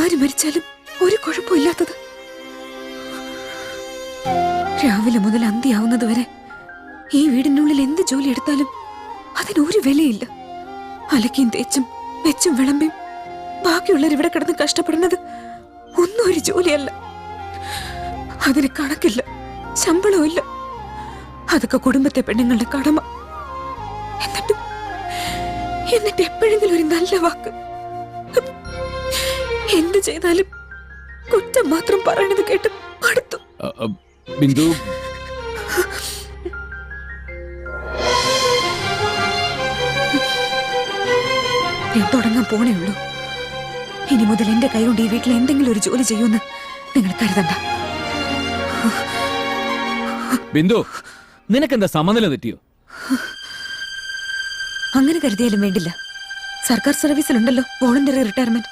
ആര് മരിച്ചാലും ഒരു കുഴപ്പമില്ലാത്തത്. രാവിലെ മുതൽ അന്തിയാവുന്നത് വരെ ഈ വീടിനുള്ളിൽ എന്ത് ജോലി എടുത്താലും അതിനൊരു വിലയില്ല. അലക്കിയും തേച്ചും വെച്ചും വിളമ്പിയും ബാക്കിയുള്ളവർ ഇവിടെ കിടന്ന് കഷ്ടപ്പെടുന്നത് ഒന്നും ഒരു ജോലിയല്ല. അതിന് കണക്കില്ല, ശമ്പളവും ഇല്ല. അതൊക്കെ കുടുംബത്തെ പെണ്ണുങ്ങളുടെ കടമ. എന്നിട്ട് എപ്പോഴെങ്കിലും ഒരു നല്ല വാക്ക്, എന്ത് ചെയ്താലും കുറ്റം മാത്രം പറയണത് കേട്ട് മടുത്തു. ബിന്ദു, ഞാൻ തുടങ്ങാൻ പോണേ ഉള്ളൂ. ഇനി മുതൽ എന്റെ കൈ കൊണ്ട് ഈ വീട്ടിൽ എന്തെങ്കിലും ഒരു ജോലി ചെയ്യുമെന്ന് നിങ്ങൾ കരുതണ്ട. ബിന്ദു, നിനക്കെന്താ സമനില തെറ്റിയോ? അങ്ങനെ കരുതിയാലും വേണ്ടില്ല. സർക്കാർ സർവീസിലുണ്ടല്ലോ വോളണ്ടറി റിട്ടയർമെന്റ്.